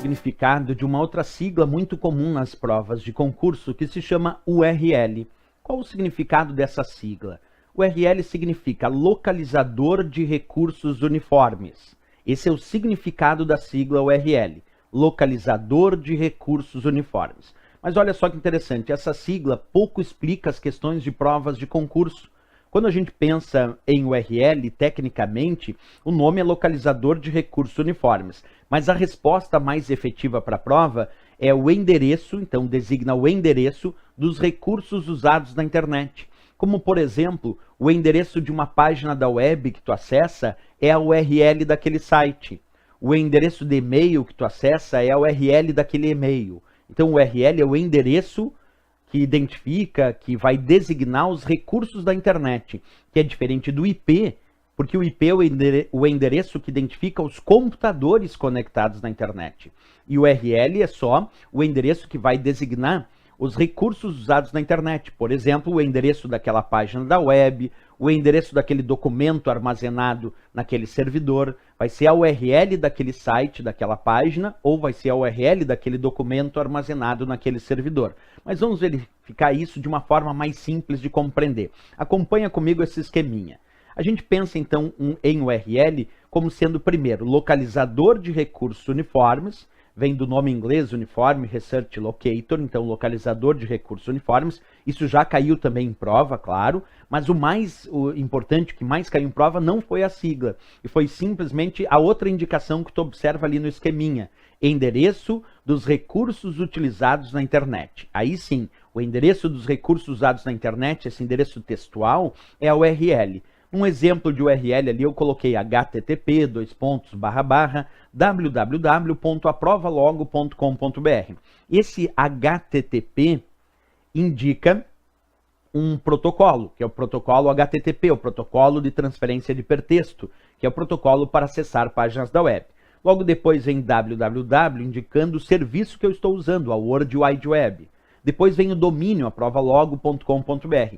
significado de uma outra sigla muito comum nas provas de concurso que se chama URL. Qual o significado dessa sigla? URL significa localizador de recursos uniformes. Esse é o significado da sigla URL, localizador de recursos uniformes. Mas olha só que interessante, essa sigla pouco explica as questões de provas de concurso. Quando a gente pensa em URL, tecnicamente, o nome é localizador de recursos uniformes, mas a resposta mais efetiva para a prova é o endereço, então designa o endereço dos recursos usados na internet. Como, por exemplo, o endereço de uma página da web que tu acessa é a URL daquele site. O endereço de e-mail que tu acessa é a URL daquele e-mail. Então, o URL é o endereço que identifica, que vai designar os recursos da internet, que é diferente do IP, porque o IP é o endereço que identifica os computadores conectados na internet. E o URL é só o endereço que vai designar os recursos usados na internet. Por exemplo, o endereço daquela página da web, o endereço daquele documento armazenado naquele servidor, vai ser a URL daquele site, daquela página, ou vai ser a URL daquele documento armazenado naquele servidor. Mas vamos verificar isso de uma forma mais simples de compreender. Acompanha comigo esse esqueminha. A gente pensa então em URL como sendo, primeiro, localizador de recursos uniformes, vem do nome inglês Uniform Research Locator, então localizador de recursos uniformes. Isso já caiu também em prova, claro, mas o importante, que mais caiu em prova, não foi a sigla, e foi simplesmente a outra indicação que tu observa ali no esqueminha, endereço dos recursos utilizados na internet. Aí sim, o endereço dos recursos usados na internet, esse endereço textual, é a URL. Um exemplo de URL ali eu coloquei http://www.aprovalogo.com.br. Esse HTTP indica um protocolo, que é o protocolo HTTP, o protocolo de transferência de hipertexto, que é o protocolo para acessar páginas da web. Logo depois vem www, indicando o serviço que eu estou usando, a World Wide Web. Depois vem o domínio, aprovalogo.com.br.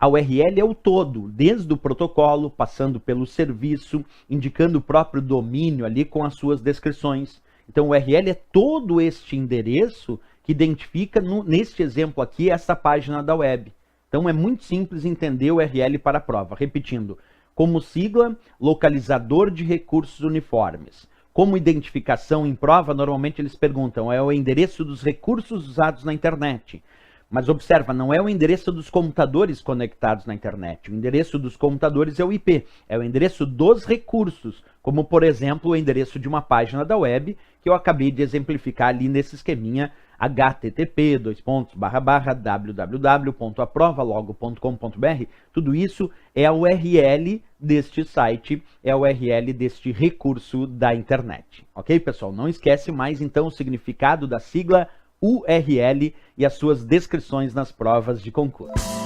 A URL é o todo, desde o protocolo, passando pelo serviço, indicando o próprio domínio ali com as suas descrições. Então, o URL é todo este endereço que identifica, neste exemplo aqui, essa página da web. Então, é muito simples entender o URL para a prova. Repetindo, como sigla, localizador de recursos uniformes. Como identificação em prova, normalmente eles perguntam, é o endereço dos recursos usados na internet. Mas observa, não é o endereço dos computadores conectados na internet. O endereço dos computadores é o IP, é o endereço dos recursos, como por exemplo o endereço de uma página da web, que eu acabei de exemplificar ali nesse esqueminha, http://www.aprovalogo.com.br. Tudo isso é a URL deste site, é a URL deste recurso da internet. Ok, pessoal? Não esquece mais então o significado da sigla URL e as suas descrições nas provas de concurso.